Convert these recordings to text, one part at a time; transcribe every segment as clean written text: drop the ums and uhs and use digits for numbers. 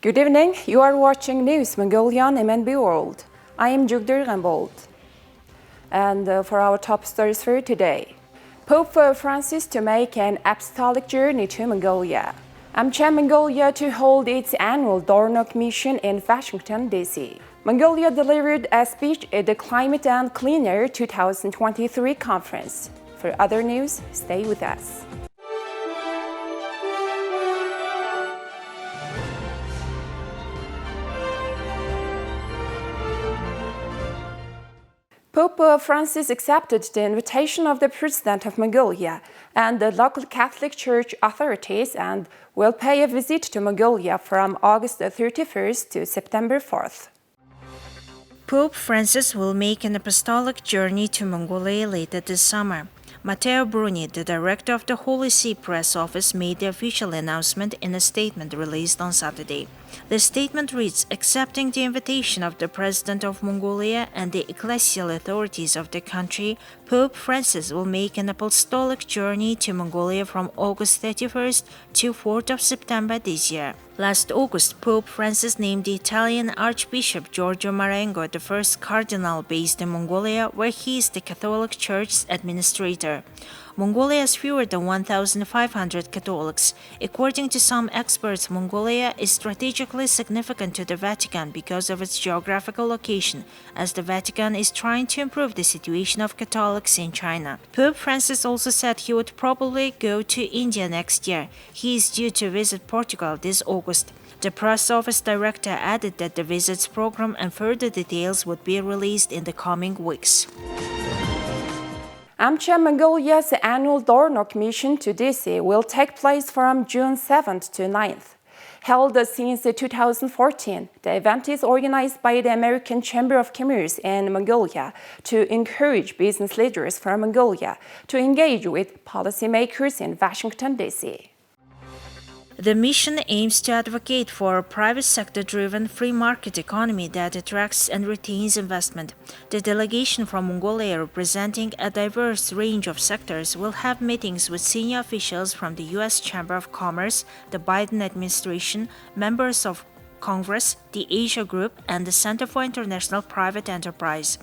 Good evening, you are watching News Mongolian MNB World. I am Jugdur Rambold. And for our top stories for today, Pope Francis to make an apostolic journey to Mongolia. AmCham Mongolia to hold its annual Doorknock Mission in Washington, D.C. Mongolia delivered a speech at the Climate and Clean Air 2023 conference. For other news, stay with us. Pope Francis accepted the invitation of the President of Mongolia and the local Catholic Church authorities and will pay a visit to Mongolia from August 31st to September 4th. Pope Francis will make an apostolic journey to Mongolia later this summer. Matteo Bruni, the director of the Holy See Press Office, made the official announcement in a statement released on Saturday. The statement reads, accepting the invitation of the President of Mongolia and the ecclesial authorities of the country, Pope Francis will make an apostolic journey to Mongolia from August 31st to 4th of September this year. Last August, Pope Francis named the Italian Archbishop Giorgio Marengo the first cardinal based in Mongolia, where he is the Catholic Church's administrator. Mongolia has fewer than 1,500 Catholics. According to some experts, Mongolia is strategically significant to the Vatican because of its geographical location, as the Vatican is trying to improve the situation of Catholics in China. Pope Francis also said he would probably go to India next year. He is due to visit Portugal this August. The press office director added that the visit's program and further details would be released in the coming weeks. AmCham Mongolia's annual Doorknock Mission to D.C. will take place from June 7th to 9th. Held since 2014, the event is organized by the American Chamber of Commerce in Mongolia to encourage business leaders from Mongolia to engage with policymakers in Washington, D.C. The mission aims to advocate for a private sector-driven free market economy that attracts and retains investment. The delegation from Mongolia, representing a diverse range of sectors, will have meetings with senior officials from the U.S. Chamber of Commerce, the Biden administration, members of Congress, the Asia Group, and the Center for International Private Enterprise.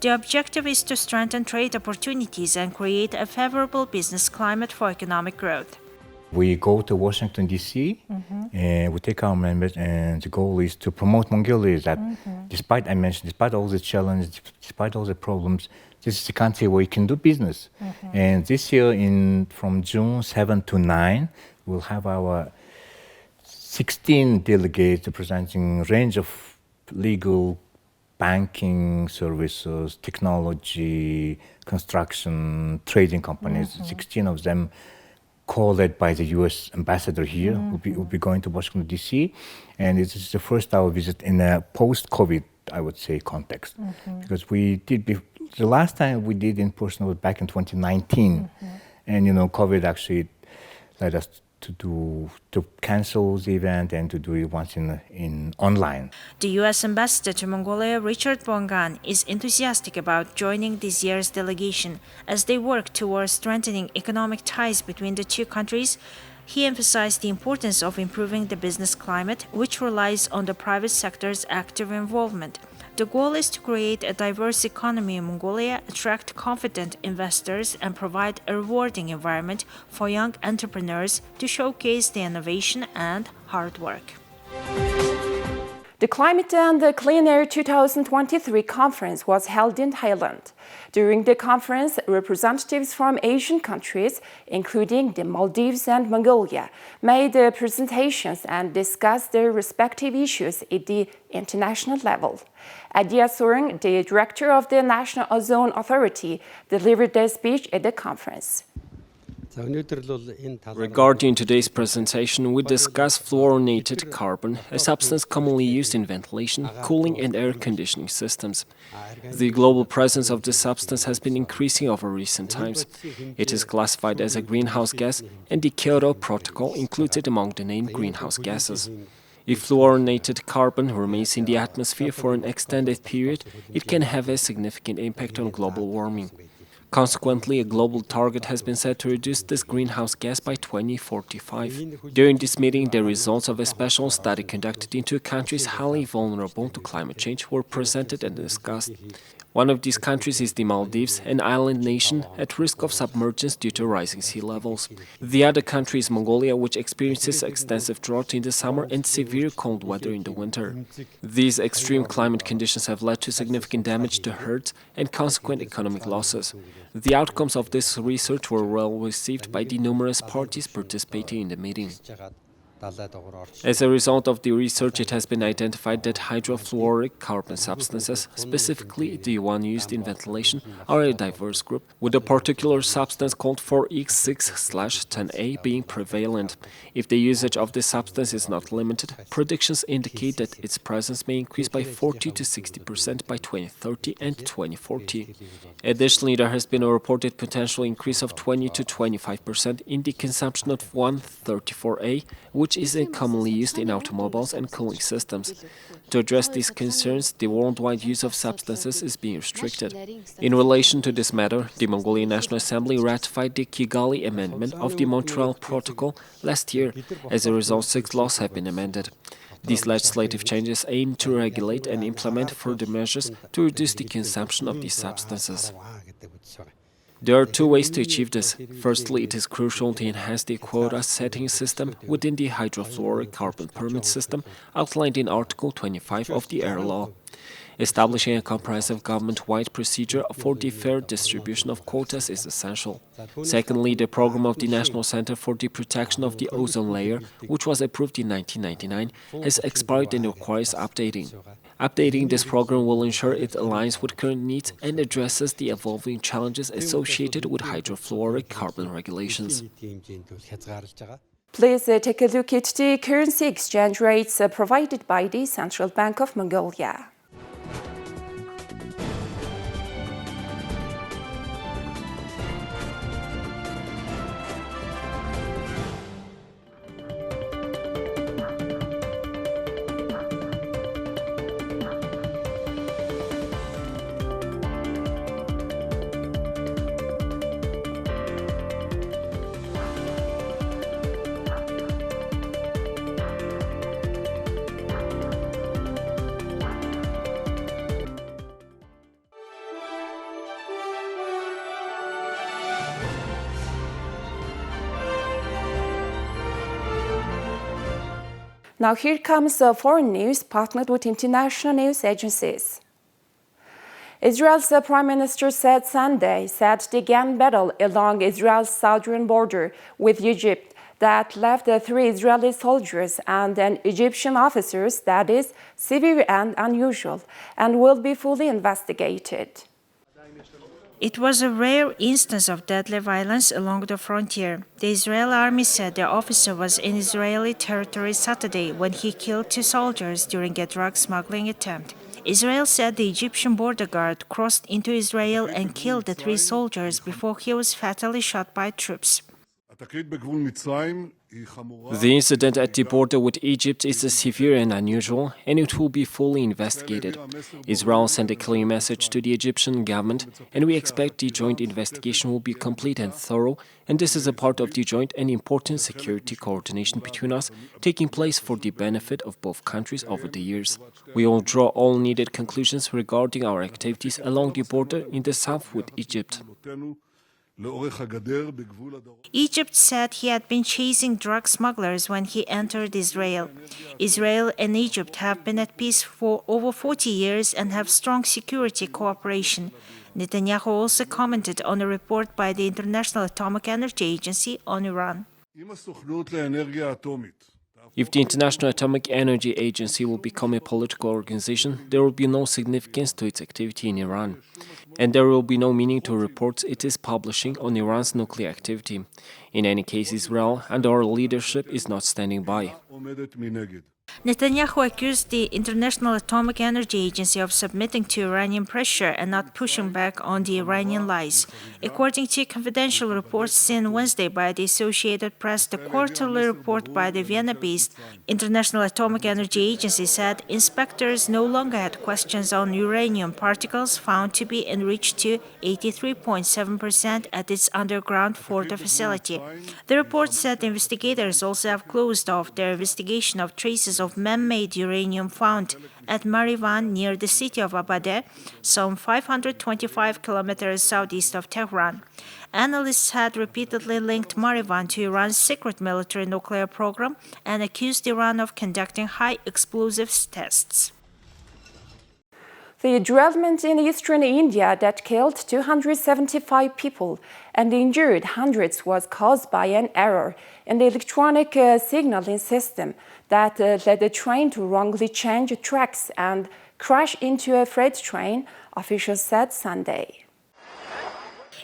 The objective is to strengthen trade opportunities and create a favorable business climate for economic growth. We go to Washington, D.C., and we take our members, and the goal is to promote Mongolia. That despite all the challenges, despite all the problems, this is the country where you can do business. And this year, from June 7 to 9, we'll have our 16 delegates representing a range of legal, banking services, technology, construction, trading companies, 16 of them co-led by the U.S. ambassador here, will be going to Washington, D.C. And this is the first our visit in a post-COVID, I would say, context. Because the last time we did in person was back in 2019. And, COVID actually led us to cancel the event and to do it once in online. The U.S. ambassador to Mongolia, Richard Bongan, is enthusiastic about joining this year's delegation as they work towards strengthening economic ties between the two countries. He emphasized the importance of improving the business climate, which relies on the private sector's active involvement. The goal is to create a diverse economy in Mongolia, attract confident investors, and provide a rewarding environment for young entrepreneurs to showcase their innovation and hard work. The Climate and Clean Air 2023 conference was held in Thailand. During the conference, representatives from Asian countries, including the Maldives and Mongolia, made presentations and discussed their respective issues at the international level. Adia Soren, the director of the National Ozone Authority, delivered a speech at the conference. Regarding today's presentation, we discuss fluorinated carbon, a substance commonly used in ventilation, cooling and air conditioning systems. The global presence of this substance has been increasing over recent times. It is classified as a greenhouse gas, and the Kyoto Protocol includes it among the named greenhouse gases. If fluorinated carbon remains in the atmosphere for an extended period, it can have a significant impact on global warming. Consequently, a global target has been set to reduce this greenhouse gas by 2045. During this meeting, the results of a special study conducted into countries highly vulnerable to climate change were presented and discussed. One of these countries is the Maldives, an island nation at risk of submergence due to rising sea levels. The other country is Mongolia, which experiences extensive drought in the summer and severe cold weather in the winter. These extreme climate conditions have led to significant damage to herds and consequent economic losses. The outcomes of this research were well received by the numerous parties participating in the meeting. As a result of the research, it has been identified that hydrofluoric carbon substances, specifically the one used in ventilation, are a diverse group, with a particular substance called 4X6/10A being prevalent. If the usage of this substance is not limited, predictions indicate that its presence may increase by 40 to 60% by 2030 and 2040. Additionally, there has been a reported potential increase of 20 to 25% in the consumption of 134A, which is commonly used in automobiles and cooling systems. To address these concerns, the worldwide use of substances is being restricted. In relation to this matter, the Mongolian National Assembly ratified the Kigali Amendment of the Montreal Protocol last year. As a result, 6 laws have been amended. These legislative changes aim to regulate and implement further measures to reduce the consumption of these substances. There are 2 ways to achieve this. Firstly, it is crucial to enhance the quota setting system within the hydrofluoric carbon permit system outlined in Article 25 of the Air Law. Establishing a comprehensive government-wide procedure for the fair distribution of quotas is essential. Secondly, the program of the National Center for the Protection of the Ozone Layer, which was approved in 1999, has expired and requires updating. Updating this program will ensure it aligns with current needs and addresses the evolving challenges associated with hydrofluoric carbon regulations. Please take a look at the currency exchange rates provided by the Central Bank of Mongolia. Now here comes foreign news partnered with international news agencies. Israel's Prime Minister said Sunday the gun battle along Israel's southern border with Egypt that left 3 Israeli soldiers and an Egyptian officer that is severe and unusual and will be fully investigated. It was a rare instance of deadly violence along the frontier. The Israeli army said the officer was in Israeli territory Saturday when he killed 2 soldiers during a drug smuggling attempt. Israel said the Egyptian border guard crossed into Israel and killed the 3 soldiers before he was fatally shot by troops. The incident at the border with Egypt is severe and unusual, and it will be fully investigated. Israel sent a clear message to the Egyptian government, and we expect the joint investigation will be complete and thorough, and this is a part of the joint and important security coordination between us, taking place for the benefit of both countries over the years. We will draw all needed conclusions regarding our activities along the border in the south with Egypt. Egypt said he had been chasing drug smugglers when he entered Israel. Israel and Egypt have been at peace for over 40 years and have strong security cooperation. Netanyahu also commented on a report by the International Atomic Energy Agency on Iran. If the International Atomic Energy Agency will become a political organization, there will be no significance to its activity in Iran. And there will be no meaning to reports it is publishing on Iran's nuclear activity. In any case, Israel and our leadership is not standing by. Netanyahu accused the International Atomic Energy Agency of submitting to Iranian pressure and not pushing back on the Iranian lies. According to confidential reports seen Wednesday by the Associated Press, the quarterly report by the Vienna-based International Atomic Energy Agency said inspectors no longer had questions on uranium particles found to be enriched to 83.7% at its underground Fordo facility. The report said investigators also have closed off their investigation of traces of man-made uranium found at Marivan near the city of Abadeh, some 525 kilometers southeast of Tehran. Analysts had repeatedly linked Marivan to Iran's secret military nuclear program and accused Iran of conducting high explosives tests. The derailment in eastern India that killed 275 people and injured hundreds was caused by an error in the electronic signaling system that led the train to wrongly change tracks and crash into a freight train, officials said Sunday.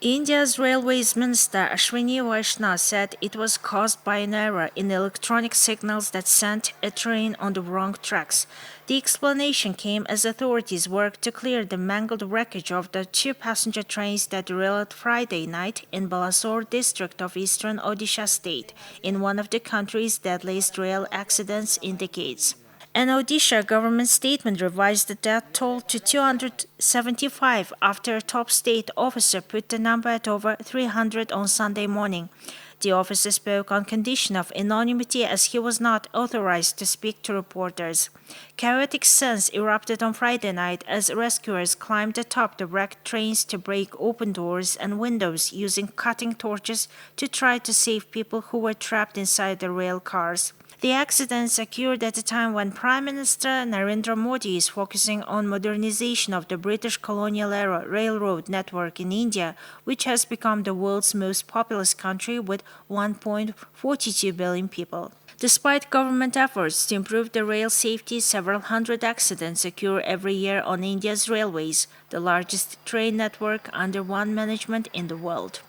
India's Railways Minister Ashwini Vaishnaw said it was caused by an error in the electronic signals that sent a train on the wrong tracks. The explanation came as authorities worked to clear the mangled wreckage of the two passenger trains that derailed Friday night in Balasore district of eastern Odisha state, in one of the country's deadliest rail accidents in decades. An Odisha government statement revised the death toll to 275 after a top state officer put the number at over 300 on Sunday morning. The officer spoke on condition of anonymity as he was not authorized to speak to reporters. Chaotic scenes erupted on Friday night as rescuers climbed atop the wrecked trains to break open doors and windows using cutting torches to try to save people who were trapped inside the rail cars. The accidents occurred at a time when Prime Minister Narendra Modi is focusing on modernization of the British colonial-era railroad network in India, which has become the world's most populous country with 1.42 billion people. Despite government efforts to improve the rail safety, several hundred accidents occur every year on India's railways, the largest train network under one management in the world.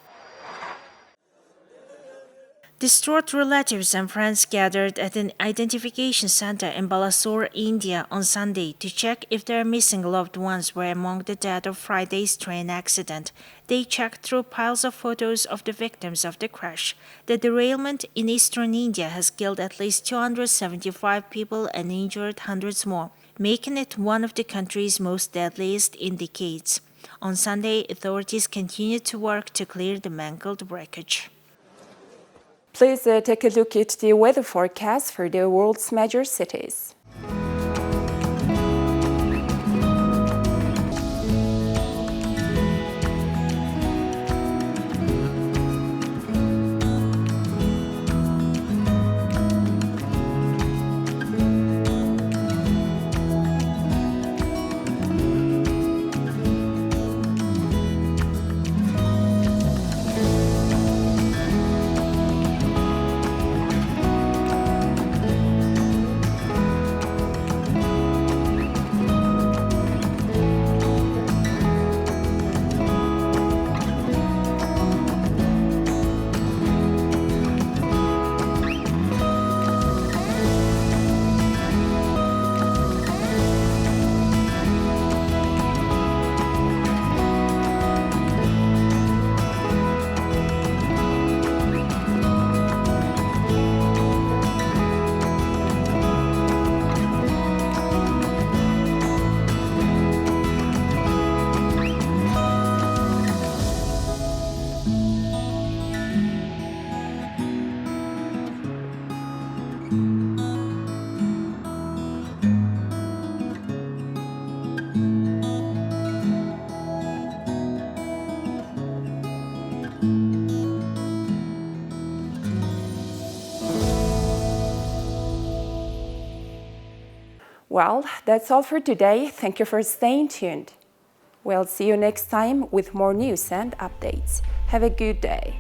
Distraught relatives and friends gathered at an identification center in Balasore, India on Sunday to check if their missing loved ones were among the dead of Friday's train accident. They checked through piles of photos of the victims of the crash. The derailment in eastern India has killed at least 275 people and injured hundreds more, making it one of the country's most deadliest in decades. On Sunday, authorities continued to work to clear the mangled wreckage. Please take a look at the weather forecast for the world's major cities. Well, that's all for today. Thank you for staying tuned. We'll see you next time with more news and updates. Have a good day.